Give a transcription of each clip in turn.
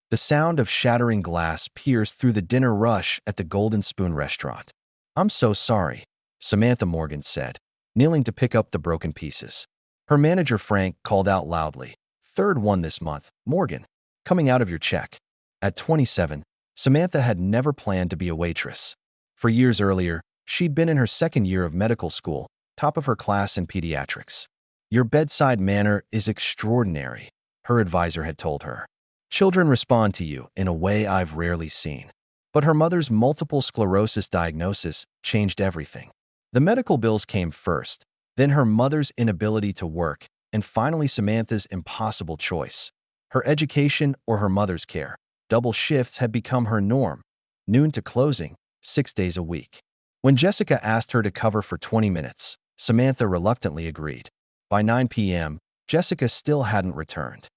The sound of shattering glass pierced through the dinner rush at the Golden Spoon restaurant. "I'm so sorry," Samantha Morgan said, kneeling to pick up the broken pieces. Her manager Frank called out loudly, "Third one this month, Morgan, coming out of your check." At 27, Samantha had never planned to be a waitress. For years earlier, she'd been in her second year of medical school, top of her class in pediatrics. "Your bedside manner is extraordinary," her advisor had told her. "Children respond to you in a way I've rarely seen." But her mother's multiple sclerosis diagnosis changed everything. The medical bills came first, then her mother's inability to work, and finally Samantha's impossible choice. Her education or her mother's care. Double shifts had become her norm, noon to closing, 6 days a week. When Jessica asked her to cover for 20 minutes, Samantha reluctantly agreed. By 9 p.m., Jessica still hadn't returned.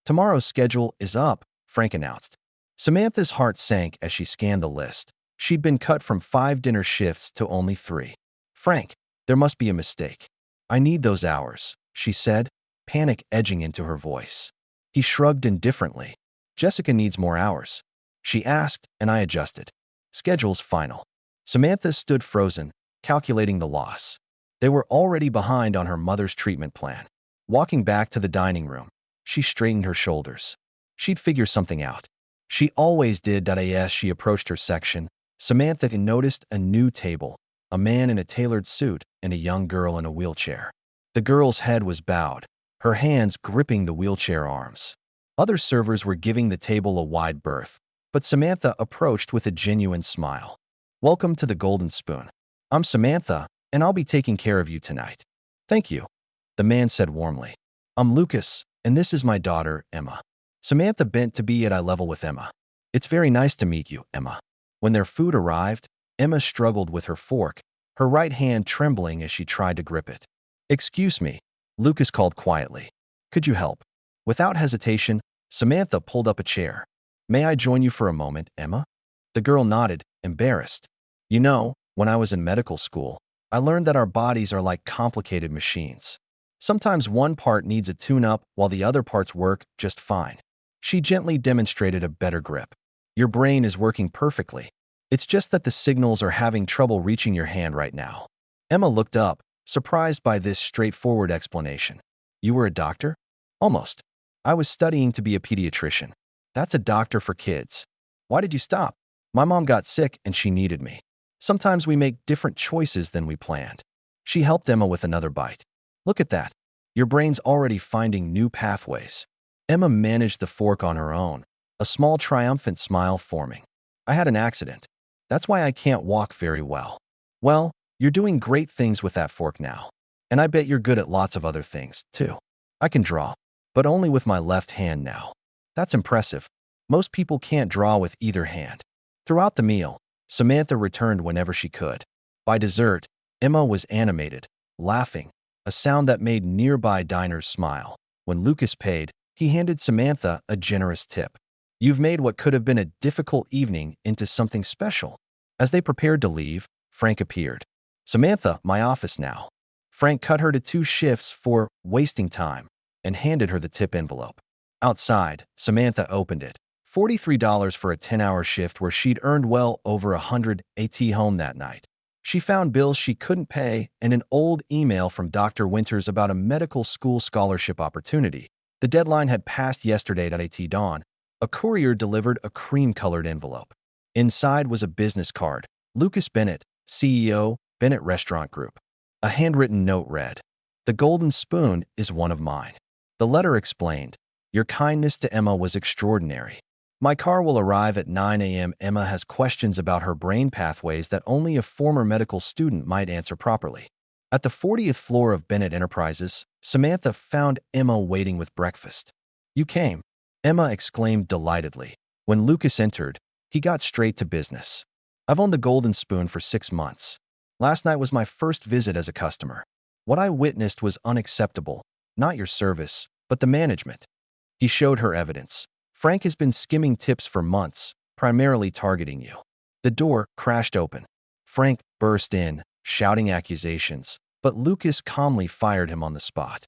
"Tomorrow's schedule is up," Frank announced. Samantha's heart sank as she scanned the list. She'd been cut from 5 dinner shifts to only 3. "Frank, there must be a mistake. I need those hours," she said, panic edging into her voice. He shrugged indifferently. "Jessica needs more hours," she asked, and I adjusted. "Schedule's final." Samantha stood frozen, calculating the loss. They were already behind on her mother's treatment plan. Walking back to the dining room, she straightened her shoulders. She'd figure something out. She always did. As she approached her section, Samantha noticed a new table, a man in a tailored suit and a young girl in a wheelchair. The girl's head was bowed, her hands gripping the wheelchair arms. Other servers were giving the table a wide berth, but Samantha approached with a genuine smile. "Welcome to the Golden Spoon. I'm Samantha, and I'll be taking care of you tonight." "Thank you," the man said warmly. "I'm Lucas, and this is my daughter, Emma." Samantha bent to be at eye level with Emma. "It's very nice to meet you, Emma." When their food arrived, Emma struggled with her fork, her right hand trembling as she tried to grip it. "Excuse me," Lucas called quietly. "Could you help?" Without hesitation, Samantha pulled up a chair. "May I join you for a moment, Emma?" The girl nodded, embarrassed. "You know, when I was in medical school, I learned that our bodies are like complicated machines. Sometimes one part needs a tune-up while the other parts work just fine." She gently demonstrated a better grip. "Your brain is working perfectly. It's just that the signals are having trouble reaching your hand right now." Emma looked up, surprised by this straightforward explanation. "You were a doctor?" "Almost. I was studying to be a pediatrician." "That's a doctor for kids. Why did you stop?" "My mom got sick and she needed me. Sometimes we make different choices than we planned." She helped Emma with another bite. "Look at that. Your brain's already finding new pathways." Emma managed the fork on her own, a small triumphant smile forming. "I had an accident. That's why I can't walk very well." "Well, you're doing great things with that fork now. And I bet you're good at lots of other things, too." "I can draw, but only with my left hand now." "That's impressive. Most people can't draw with either hand." Throughout the meal, Samantha returned whenever she could. By dessert, Emma was animated, laughing, a sound that made nearby diners smile. When Lucas paid, he handed Samantha a generous tip. "You've made what could have been a difficult evening into something special." As they prepared to leave, Frank appeared. "Samantha, my office now." Frank cut her to 2 shifts for wasting time and handed her the tip envelope. Outside, Samantha opened it. $43 for a 10-hour shift where she'd earned well over $100 home that night. She found bills she couldn't pay and an old email from Dr. Winters about a medical school scholarship opportunity. The deadline had passed yesterday at dawn. A courier delivered a cream-colored envelope. Inside was a business card. "Lucas Bennett, CEO, Bennett Restaurant Group." A handwritten note read, "The Golden Spoon is one of mine." The letter explained, "Your kindness to Emma was extraordinary. My car will arrive at 9 a.m. Emma has questions about her brain pathways that only a former medical student might answer properly." At the 40th floor of Bennett Enterprises, Samantha found Emma waiting with breakfast. "You came," Emma exclaimed delightedly. When Lucas entered, he got straight to business. "I've owned the Golden Spoon for 6 months. Last night was my first visit as a customer. What I witnessed was unacceptable. Not your service, but the management." He showed her evidence. "Frank has been skimming tips for months, primarily targeting you." The door crashed open. Frank burst in, shouting accusations, but Lucas calmly fired him on the spot.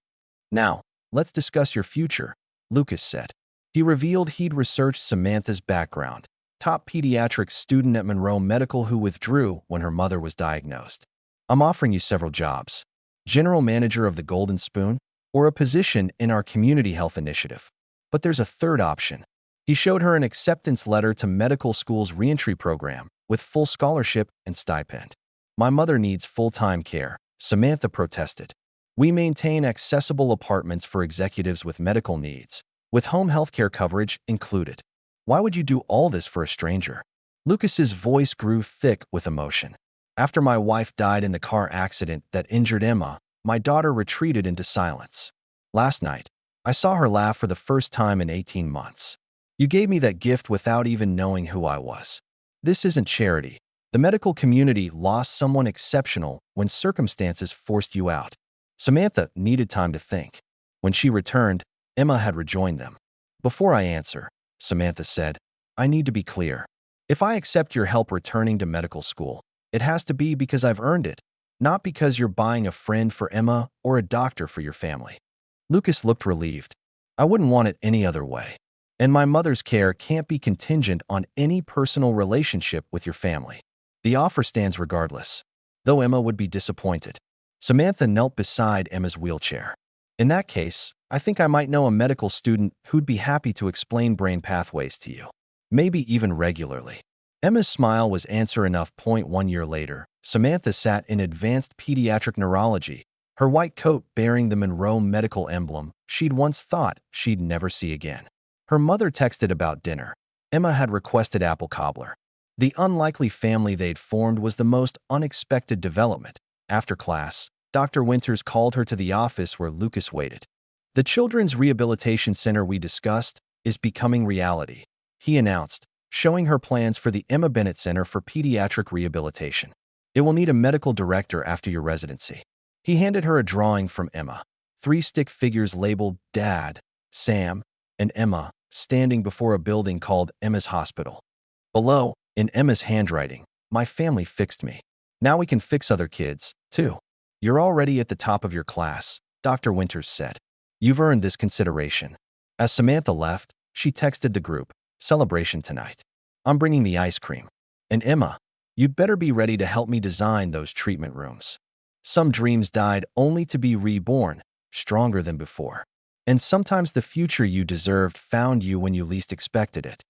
"Now, let's discuss your future," Lucas said. He revealed he'd researched Samantha's background, top pediatric student at Monroe Medical who withdrew when her mother was diagnosed. I'm offering you several jobs: general manager of the Golden Spoon, or a position in our community health initiative. But there's a third option. He showed her an acceptance letter to medical school's reentry program with full scholarship and stipend. My mother needs full-time care, Samantha protested. We maintain accessible apartments for executives with medical needs, with home health care coverage included. Why would you do all this for a stranger? Lucas's voice grew thick with emotion. After my wife died in the car accident that injured Emma, my daughter retreated into silence. Last night, I saw her laugh for the first time in 18 months. You gave me that gift without even knowing who I was. This isn't charity. The medical community lost someone exceptional when circumstances forced you out. Samantha needed time to think. When she returned, Emma had rejoined them. Before I answer, Samantha said, I need to be clear. If I accept your help returning to medical school, it has to be because I've earned it, not because you're buying a friend for Emma or a doctor for your family. Lucas looked relieved. I wouldn't want it any other way. And my mother's care can't be contingent on any personal relationship with your family. The offer stands regardless, though Emma would be disappointed. Samantha knelt beside Emma's wheelchair. In that case, I think I might know a medical student who'd be happy to explain brain pathways to you, maybe even regularly. Emma's smile was answer enough. 1 year later, Samantha sat in advanced pediatric neurology, her white coat bearing the Monroe medical emblem she'd once thought she'd never see again. Her mother texted about dinner. Emma had requested apple cobbler. The unlikely family they'd formed was the most unexpected development. After class, Dr. Winters called her to the office where Lucas waited. The Children's Rehabilitation Center we discussed is becoming reality, he announced, showing her plans for the Emma Bennett Center for Pediatric Rehabilitation. It will need a medical director after your residency. He handed her a drawing from Emma. 3 stick figures labeled Dad, Sam, and Emma, standing before a building called Emma's Hospital. Below, in Emma's handwriting, my family fixed me. Now we can fix other kids, too. You're already at the top of your class, Dr. Winters said. You've earned this consideration. As Samantha left, she texted the group, celebration tonight. I'm bringing the ice cream. And Emma, you'd better be ready to help me design those treatment rooms. Some dreams died only to be reborn, stronger than before. And sometimes the future you deserved found you when you least expected it.